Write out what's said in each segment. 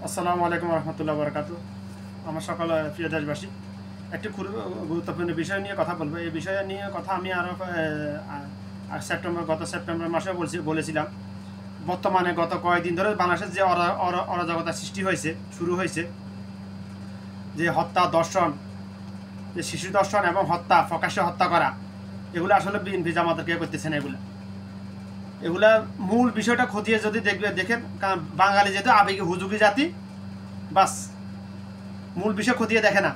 আসসালামু আলাইকুম রহমতুল্লাহ বরকাত। আমার সকল প্রিয় দেশবাসী, একটি খুব গুরুত্বপূর্ণ বিষয় নিয়ে কথা বলবো। এই বিষয় নিয়ে কথা আমি আরও গত সেপ্টেম্বর মাসে বলেছিলাম। বর্তমানে গত কয়েকদিন ধরে বাংলাদেশের যে অরাজকতা সৃষ্টি হয়েছে, শুরু হয়েছে, যে হত্যা, দর্শন, যে শিশু দর্শন এবং হত্যা, প্রকাশ্যে হত্যা করা, এগুলো আসলে বিএনপি জামাতের কে করতেছে না। এগুলা মূল বিষয়টা খতিয়ে যদি দেখেন, কারণ বাঙালি যেহেতু আবেগে হুজুগি জাতি, বাস মূল বিষয় খতিয়ে দেখে না।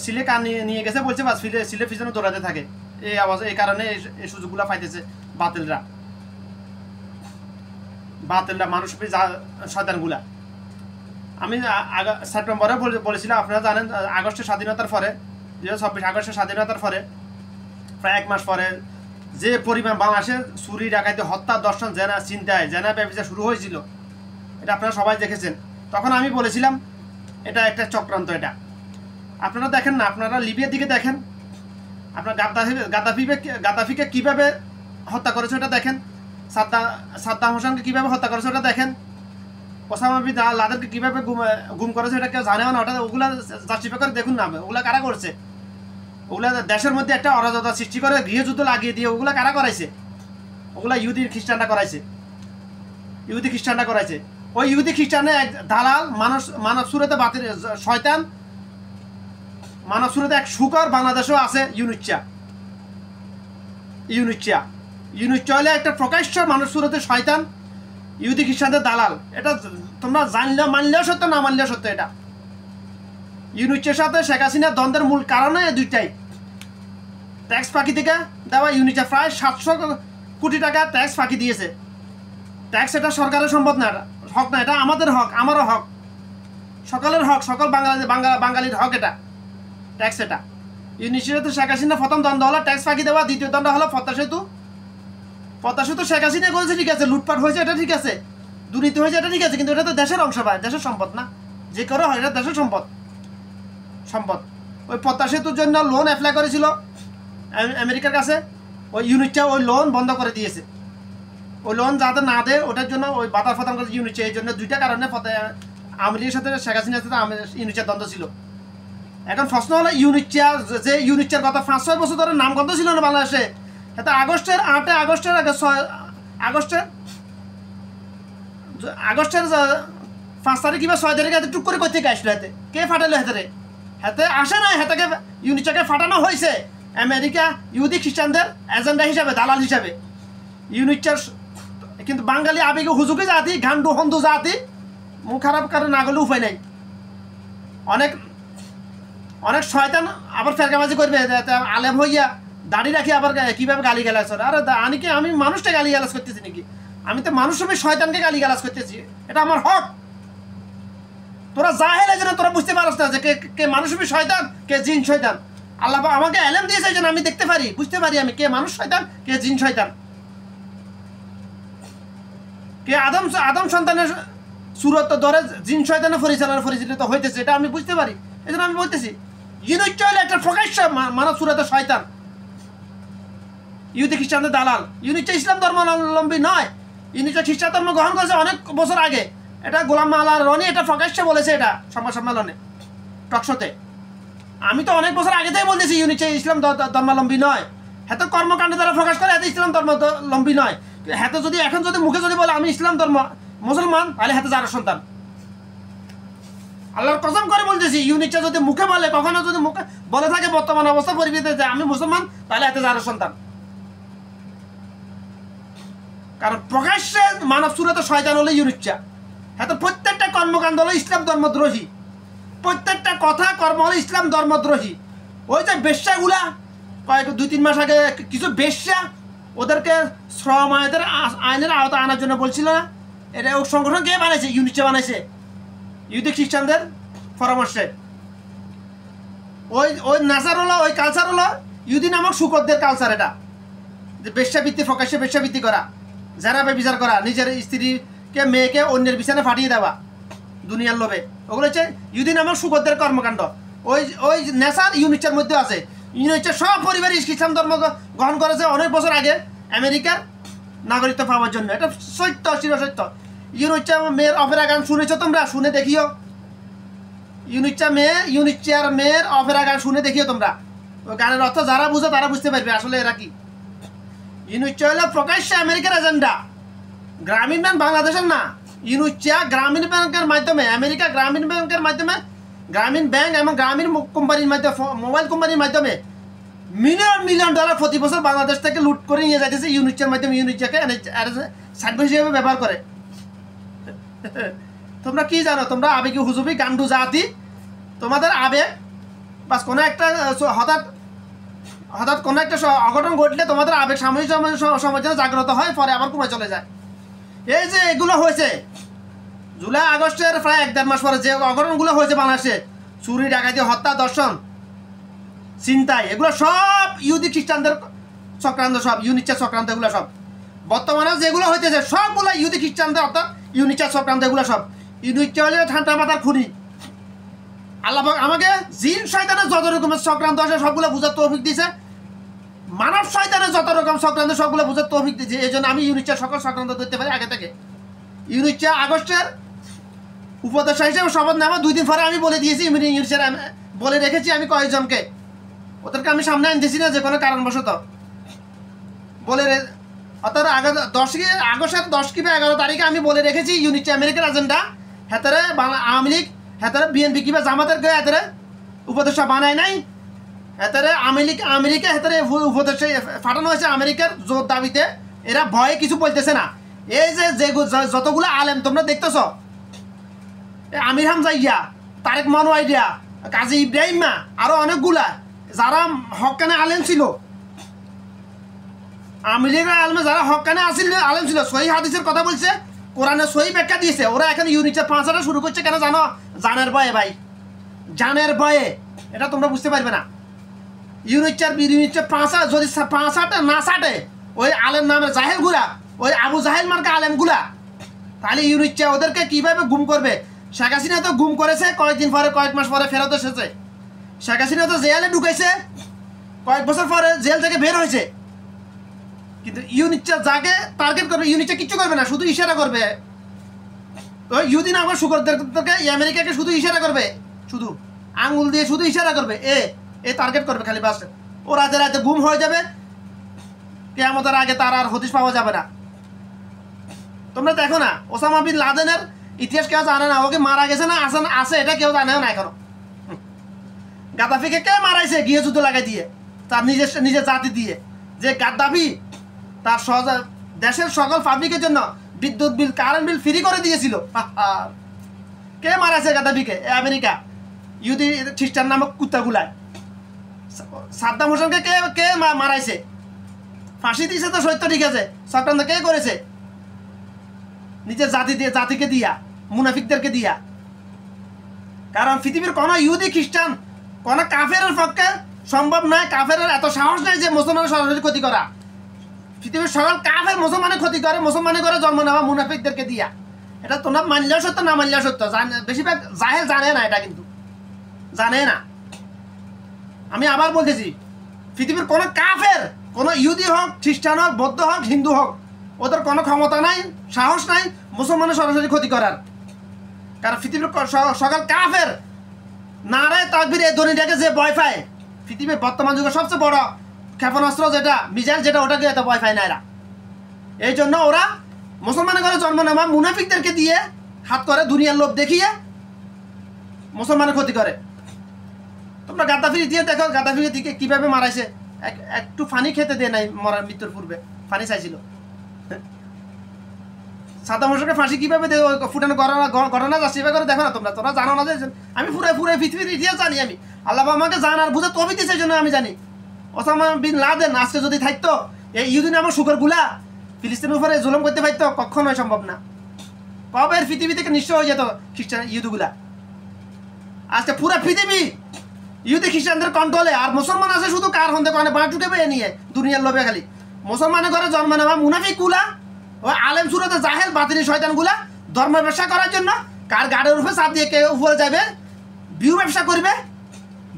সিলে কান নিয়ে গেছে বলছে, বাস সিলে পিছনে দৌড়াতে থাকে। এই আওয়াজ, এই কারণে এই সুযোগগুলো পাইতেছে বাতিলরা, মানুষ শয়তানগুলা। আমি সেপ্টেম্বরে বলেছিলাম, আপনারা জানেন, আগস্টের স্বাধীনতার পরে, 2026 আগস্টের স্বাধীনতার পরে প্রায় 1 মাস পরে যে পরিমাণ বাংলাদেশে চুরি, ডাকাতি, হত্যা, দর্শন, জেনা ব্যবসা শুরু হয়েছিল, এটা আপনারা সবাই দেখেছেন। তখন আমি বলেছিলাম এটা একটা চক্রান্ত। এটা আপনারা দেখেন না, আপনারা লিবিয়ার দিকে দেখেন, আপনার গাদ্দাফিকে কীভাবে হত্যা করেছে ওটা দেখেন, সাদ্দাম হোসেনকে কীভাবে হত্যা করেছে ওটা দেখেন, ওসামা বিন লাদেনকে কীভাবে গুম করেছে এটা কেউ জানেও না। ওটা ওগুলা জাস্টিফাই করে দেখুন না, ওগুলা কারা করছে? ওগুলা দেশের মধ্যে একটা অরাজকতা সৃষ্টি করে গৃহযুদ্ধ লাগিয়ে দিয়ে ওগুলা কারা করাইছে? ওগুলা ইহুদি খ্রিস্টানরা করাইছে। ওই ইহুদি খ্রিস্টানের এক দালাল, মানব সুরতে বাতিল শয়তান, মানব সুরতে এক শুকর বাংলাদেশেও আছে, ইউনুচ্চা হলে একটা প্রকাশ্য মানব সুরতে শয়তান, ইহুদি খ্রিস্টানদের দালাল। এটা তোমরা জানলেও মানলেও সত্য, না মানলেও সত্য। এটা ইউনুচ্চের সাথে শেখ হাসিনার দ্বন্দ্বের মূল কারণে দুইটাই। ট্যাক্স ফাঁকি থেকে দেওয়া, ইউনুচ্চা প্রায় 700 কোটি টাকা ট্যাক্স ফাঁকি দিয়েছে। ট্যাক্স এটা সরকারের সম্পদ না, হক না, এটা আমাদের হক, আমারও হক, সকলের হক, সকল বাঙালির হক এটা ট্যাক্স। এটা ইউনিভার্সিটিতে শেখ হাসিনা প্রথম দ্বন্দ্ব হলো ট্যাক্স ফাঁকি দেওয়া, দ্বিতীয় দ্বন্দ্ব হলো পদ্মা সেতু শেখ হাসিনা করেছে, ঠিক আছে, লুটপাট হয়েছে, এটা ঠিক আছে, দুর্নীতি হয়েছে, এটা ঠিক আছে, কিন্তু এটা তো দেশের অংশ, পায় দেশের সম্পদ না, যে করে হয় এটা দেশের সম্পদ। ওই পদ্মা সেতুর জন্য লোন অ্যাপ্লাই করেছিল আমেরিকার কাছে, ওই ইউনিটটা ওই লোন বন্ধ করে দিয়েছে। ওই লোন যাতে না দেয় ওটার জন্য ওই বাতার ফতাম করে ইউনিটটা। এই জন্য দুইটা কারণে আওয়ামী লীগের সাথে শেখ হাসিনার সাথে ইউনিটটার দ্বন্দ্ব ছিল। এখন প্রশ্ন হলো, ইউনিটটার গত 5-6 বছর ধরে নামগন্ধ ছিল না বাংলাদেশে। এটা আগস্টের 5 তারিখ কিংবা 6 তারিখে হাতে টুক করে করতে আসলো, হাতে কে ফাটালো? হাতে আসে না, হাতে ইউনিটটাকে ফাটানো হয়েছে আমেরিকা ইহুদি খ্রিস্টানদের এজেন্ডা হিসাবে, দালাল হিসাবে। ইউনিটটার কিন্তু বাঙালি আবেগে হুজুকি জাতি, ঘান্ডু হন্দু জাতি, মুখ খারাপ করে না গেলে উপায় নাই। অনেক শয়তান আবার ফেরকাবাজি করবে, আলেম হইয়া দাড়ি রাখি আবার কীভাবে গালি গালাজ করে। আরে আমি মানুষটা গালি গালাজ করতেছি নাকি? আমি তো মানুষ হিসেবে শয়তানকে গালি গালাজ করতেছি, এটা আমার হক। তোরা জাহেল, এই জন্য তোরা বুঝতে পারছ না যে কে মানুষ হিসেবে শয়তান, কে জিন শয়তান। আল্লাহ আমাকে এলেম দিয়েছে, এই জন্য আমি দেখতে পারি, বুঝতে পারি আমি কে মানুষ শয়তান, কে জিন শয়তান, কে আদম সন্তানের সুরত ধরে জিন শয়তানের পরিচালিত হইতেছে, এটা আমি বুঝতে পারি। এই জন্য আমি বলতেছি, ইউনিটটা হলে একটা প্রকাশ্য মানব সুরতের শয়তান, ইহুদি খ্রিস্টানদের দালাল। ইউনিটটা ইসলাম ধর্মাবলম্বী নয়, ইউনিটটা খ্রিস্টান ধর্ম গ্রহণ করেছে অনেক বছর আগে। এটা গোলাম মাওলা রনি এটা প্রকাশ্যে বলেছে, এটা সংবাদ সম্মেলনে, টকশোতে। আমি তো অনেক বছর আগে থেকে বলতেছি ইউনিটটা ইসলাম ধর্মাবলম্বী নয়। হ্যাঁ, কর্মকাণ্ডে দ্বারা প্রকাশ করে এত ইসলাম ধর্মাবলম্বী নয়। হ্যাঁ, যদি এখন মুখে বলে আমি ইসলাম ধর্ম মুসলমান, তাহলে হাতে যারা সন্তান। আল্লাহর কসম করে বলতেছি, ইউনিটটা যদি মুখে বলে, কখনো যদি মুখে বলে থাকে বর্তমান অবস্থা পরিবেশে যে আমি মুসলমান, তাহলে হাতে যারা সন্তান। কারণ প্রকাশ্যে মানব সুরতে শয়তান হলো ইউনিটটা। হ্যাঁ, প্রত্যেকটা কর্মকাণ্ড হলো ইসলাম ধর্মদ্রোহী, প্রত্যেকটা কথা কর্ম হলো ইসলাম ধর্মদ্রোহী। ওই যে বেশ্যাগুলা 2-3 মাস আগে কিছু বেশ্যা, ওদেরকে শ্রম আইনের আওতায় আনার জন্য বলছিল না? এটা ওই সংগঠন কে বানাইছে? ইউনিটটা বানাইছে, ইহুদি খ্রিস্টানদের পরামর্শে। ওই নাচার হলো, ওই কালচার হলো ইহুদি নামক শুকরদের কালচার। এটা যে বেশ্যাবৃত্তি, প্রকাশ্যে বেশ্যাবৃত্তি করা, যারা বিচার করা, নিজের স্ত্রীকে মেয়েকে অন্যের বিছানে ফাটিয়ে দেওয়া দুনিয়ার লোভে, ওগুলো হচ্ছে ইহুদি নামক শুকরদের কর্মকাণ্ড। ওই নেশার ইউনিটটার মধ্যে আছে। ইউনিটটা সব পরিবারই ইসলাম ধর্ম গ্রহণ করেছে অনেক বছর আগে আমেরিকার নাগরিকত্ব পাওয়ার জন্য। এটা সত্য, চিরসত্য। ইউনুচ্চা মেয়ের অপেরা গান শুনেছো তোমরা? শুনে দেখিও। ইউনুচ্চার মেয়ের অপেরা গান শুনে দেখিও তোমরা। ওই গানের অর্থ যারা বুঝো তারা বুঝতে পারবে আসলে এরা কি। ইউনুচ্চা হলো প্রকাশ্যে আমেরিকার এজেন্ডা, গ্রামীণ ব্যাংক বাংলাদেশের না। ইউনুচ্চা গ্রামীণ ব্যাংকের মাধ্যমে, আমেরিকা গ্রামীণ ব্যাংকের মাধ্যমে, গ্রামীণ ব্যাংক এবং গ্রামীণ কোম্পানির মাধ্যমে, মোবাইল কোম্পানির মাধ্যমে মিলিয়ন ডলার প্রতি বছর বাংলাদেশ থেকে লুট করে নিয়ে যাইতেছে ইউনুচ্চার মাধ্যমে। ইউনুচ্চাকে সার্ভিস হিসেবে ব্যবহার করে। তোমরা কি জানো? তোমরা আবেগী হুজুবি গান্ডু জাতি, তোমাদের আবেগ বাস কোনো একটা হঠাৎ কোনো একটা অঘটন ঘটলে তোমাদের আবেগ সাময়িক সময়ের জন্য জাগ্রত হয়, পরে আবার কমে চলে যায়। এই যে এগুলো হয়েছে জুলাই আগস্টের প্রায় 1-1.5 মাস পরে, যে অঘটনগুলো হয়েছে বাংলাদেশে, চুরি ডাকাতি হত্যা দর্শন চিন্তায়, এগুলো সব ইহুদি খ্রিস্টানদের চক্রান্ত, সব ইউনিচার চক্রান্ত, এগুলো সব বর্তমানে যেগুলো হইতেছে সবগুলো ইহুদি খ্রিস্টানদের অর্থাৎ ইউনিচার চক্রান্ত। এগুলো সব ইউনিচার হলে ঠান্ডা মাথার খুনি। আল্লাহ আমাকে জিন শয়তানের যত রকমের চক্রান্ত আছে সবগুলো বুঝার তৌফিক দিয়েছে, মানব শয়তানের যত রকম চক্রান্ত সবগুলো বুঝার তৌফিক দিয়েছে। এই জন্য আমি ইউনিচার সকল চক্রান্ত ধরতে পারি আগে থেকে। ইউনিচার আগস্টের উপদেষ্টা হিসেবে শপথ নেওয়া 2 দিন পরে আমি বলে দিয়েছি, ইউনিচার বলে রেখেছি আমি কয়েকজনকে, ওদেরকে আমি সামনে আনতেছি না যে কোনো কারণবশত বলে। অর্থাৎ আগস্টের 10 কি 11 তারিখে আমি বলে রেখেছি ইউনিচার আমেরিকার এজেন্ডা হেতারে আওয়ামী লীগ, হেতারে বিএনপি কিংবা জামাতের গায়ে হেতারে উপদেষ্টা বানায় নাই। হেতারে আমেরিকা হেতারে উপদেষ্টা পাঠানো হয়েছে আমেরিকার জোর দাবিতে। এরা ভয়ে কিছু বলতেছে না। এই যে যতগুলো আলেম তোমরা দেখতেছ, আমির হামজা ইয়া, তারেক মানোয়াইয়া, কাজী ইব্রাহিমা, আরো অনেকগুলা যারা হক্কানে আলেম ছিল, আমেরিকার আলেমে যারা হক্কানে আলেম ছিল, সহি হাদিসের কথা বলছে, কোরআনে সহি ব্যাখ্যা দিয়েছে, ওরা এখন ইউনিচার 5টা শুরু করছে কেন জানো? জানের ভয়ে ভাই, জানের ভয়ে। এটা তোমরা বুঝতে পারবে না। ইউনিচার 5টা যদি 5টা না ছাটে ওই আলেম নামের জাহেলগুলা, ওই আবু জাহেল মার্কা আলেমগুলা, তাহলে ইউনিচার ওদেরকে কিভাবে গুম করবে? শেখ হাসিনা তো গুম করেছে, কয়েকদিন পরে, কয়েক মাস পরে ফেরত এসেছে। শেখ হাসিনা তো জেলে ঢুকাইছে, কয়েক বছর পরে জেল থেকে বের হয়েছে। কিন্তু ইউনিচার যাকে টার্গেট করবে, ইউনিচার কিচ্ছু করবে না, শুধু ইশারা করবে। ওই ইউদিন আমার শুকরদেরকে আমেরিকাকে শুধু ইশারা করবে, শুধু আঙ্গুল দিয়ে শুধু ইশারা করবে, এ টার্গেট করবে খালি, বাস। ও রাতে রাতে গুম হয়ে যাবে, কিয়ামতের আগে তার আর হদিশ পাওয়া যাবে না। তোমরা দেখো না, ওসামা বিন লাদেনের ইতিহাস কেউ জানে না, ওকে মারা গেছে না আছে এটা কেউ জানেও না এখনো। গাদ্দাফিকে কে মারাইছে? গিয়ে যুদ্ধ লাগাই দিয়ে, তার নিজের জাতি দিয়ে। যে গাদ্দাফি তার দেশের সকল পাবলিকের জন্য বিদ্যুৎ বিল, কারেন্ট বিল ফ্রি করে দিয়েছিল। কে মারাইছে গাদ্দাফিকে? আমেরিকা, ইহুদি খ্রিস্টান নামক কুত্তাগুলায়। সাদ্দাম হোসেনকে কে মারাইছে? ফাঁসি দিয়েছে তো সত্য, ঠিক আছে, চক্রান্ত কে করেছে? নিজের জাতিকে দিয়া, মুনাফিকদেরকে দিয়া। কারণ পৃথিবীর কোনো ইহুদি খ্রিস্টান, কোনো কাফের পক্ষে সম্ভব নয়, কাফের এত সাহস নাই যে মুসলমানের সরাসরি ক্ষতি করা। পৃথিবীর সকল কাফের মুসলমানের ক্ষতি করে, মুসলমানের করে জন্ম নেওয়া মুনাফিকদেরকে দিয়া। এটা তোমরা মানলেও সত্য, না মানলেও সত্য। বেশিরভাগ জাহেল জানে না, এটা কিন্তু জানে না। আমি আবার বলতেছি, পৃথিবীর কোনো কাফের, কোনো ইহুদি হোক, খ্রিস্টান হোক, বৌদ্ধ হোক, হিন্দু হোক, ওদের কোনো ক্ষমতা নাই, সাহস নাই মুসলমানের সরাসরি ক্ষতি করার। কারণ পৃথিবীর সকল কাফের নারায় তাকবীর এই ধ্বনিটাকে যে ভয় পায়, পৃথিবীর বর্তমান যুগের সবচেয়ে বড় ক্ষেপণাস্ত্র যেটা মিসাইল, যেটা, ওটাকে এত ভয় পায় না এরা। এই জন্য ওরা মুসলমানের ঘরে জন্ম নেওয়া মুনাফিকদেরকে দিয়ে হাত করে, দুনিয়ার লোভ দেখিয়ে মুসলমানের ক্ষতি করে। তোমরা গাদ্দাফির দিয়ে দেখো, গাদ্দাফির দিকে কিভাবে মারাইছে। একটু পানি খেতে দেয় নাই মরার মৃত্যুর পূর্বে, পানি চাইছিল। সাদ্দাম হোসেনকে ফাঁসি কিভাবে ফুটানো ঘটনা যাচ্ছে এভাবে করে দেখো না তোমরা জানো না যে আমি পুরো পৃথিবীর ইতিহাস জানি। আমি আল্লাহ আমাকে জানার বুঝে তবে দিচ্ছে, জন্য আমি জানি। ওসামা বিন লাদেন আজকে যদি থাকতো, এই ইহুদি নামক শুকরগুলা ফিলিস্তিনের উপরে জুলুম করতে পারতো? কখনোই সম্ভব না। কবে পৃথিবী থেকে নিঃস্ব হয়ে যেত খ্রিস্টান ইহুদিগুলা। আজকে পুরো পৃথিবী ইহুদি খ্রিস্টানদের কন্ট্রোলে, আর মুসলমান আছে শুধু কার হন্দে কারণে বাঁট ঢুকে পেয়ে নিয়ে দুনিয়ার লোভে খালি। মুসলমানের ঘরে জন্ম নেওয়া মুনাফিকগুলা, ওই আলেম সুরতে জাহেল বাতিনি শয়তানগুলা ধর্মের ব্যবসা করার জন্য কার গাড়ির উপরে চাপ দিয়ে কে উপরে যাবে, ভিউ ব্যবসা করবে,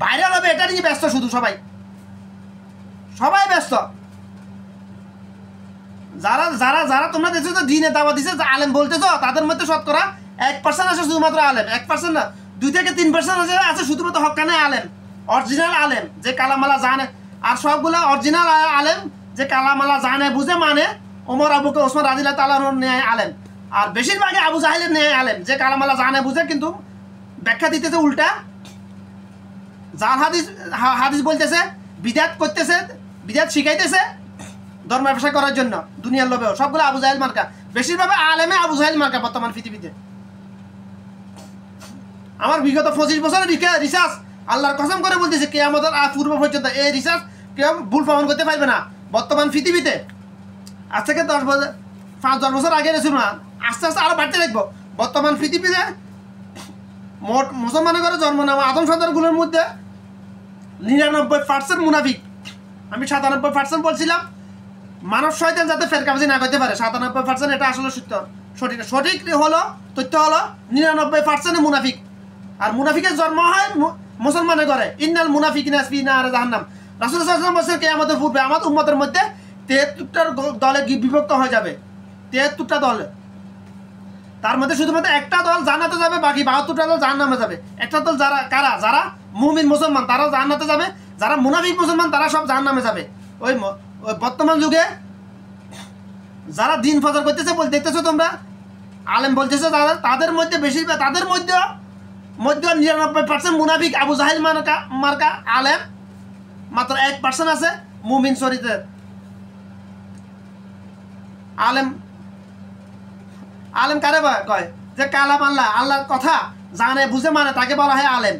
ভাইরাল হবে, এটা নিয়ে ব্যস্ত শুধু। সবাই ব্যস্ত। যারা যারা যারা তোমরা দেখছো তো দিনে দাওয়া দিছে আলেম বলতেছো, তাদের মধ্যে শতকরা 1% আছে শুধুমাত্র আলেম, 1% না, 2 থেকে 3% আছে শুধুমাত্র হক্কানে আলেম, অরিজিনাল আলেম যে কালামালা জানে। আর সবগুলা অরিজিনাল আলেম যে কালামালা জানে বুঝে মানে ওমর আবু বকর ওসমান রাদিয়াল্লাহু তাআলা ন্যায় আলেম। আর বেশিরভাগই আবু জাহেলের ন্যায় আলেম যে কালামালা জানে বুঝে কিন্তু ব্যাখ্যা দিতেছে উল্টা, জাল হাদিস হাদিস বলতেছে, বিদাত করতেছে, বিদাত শিখাইতেছে ধর্ম ব্যবসা করার জন্য দুনিয়ার লোভেও। সবগুলো আবু জাহেল মার্কা, বেশিরভাগ আলেমে আবু জাহেল মার্কা বর্তমান পৃথিবীতে। আমার বিগত 25 বছরের রিসার্চ আল্লাহর কসম করে বলতেছে কিয়ামতের পূর্ব পর্যন্ত এই রিসার্চ কেউ ভুল প্রমাণ করতে পারবে না বর্তমান পৃথিবীতে। আজ থেকে 5-10 বছর আগে ছিল না, আস্তে আস্তে আরো বাড়তে দেখবো। বর্তমান পৃথিবীতে মোট মুসলমানের ঘরে জন্ম নেওয়া আদম সন্তানগুলোর মধ্যে 99% মুনাফিক। আমি 97% বলছিলাম মানব শয়তান যাতে ফেরকাবাজি না করতে পারে, 97% এটা আসলে সঠিক হলো তথ্য হলো 99% মুনাফিক। আর মুনাফিকের জন্ম হয় মুসলমানের ঘরে। ইন্নাল মুনাফিকিনা ফি নার জাহান্নাম। রাসূল সাল্লাল্লাহু আলাইহি ওয়াসাল্লাম বলেছেন কিয়ামতের পূর্বে আমার উম্মতের মধ্যে 73টা দলে বিভক্ত হয়ে যাবে, 73টা দল। তার মধ্যে শুধুমাত্র একটা দল জান্নাতে যাবে, বাকি 72টা দল জাহান্নামে যাবে। একটা দল যারা কারা, যারা মুমিন মুসলমান তারা জান্নাতে যাবে, যারা মুনাফিক মুসলমান তারা সব জাহান্নামে যাবে। ওই বর্তমান যুগে যারা দিন প্রচার করতেছে বল দেখতেছো তোমরা, আলেম বলতেছে তাদের মধ্যে বেশিরভাগ, তাদের মধ্যে 99% মুনাফিক আবু জাহেল মার্কা আলেম, মাত্র 1% আছে মুমিন শরীরের আলেম। আলেম কারে কয় যে কালাম আল্লাহর কথা জানে বুঝে মানে তাকে বলা হয় আলেম।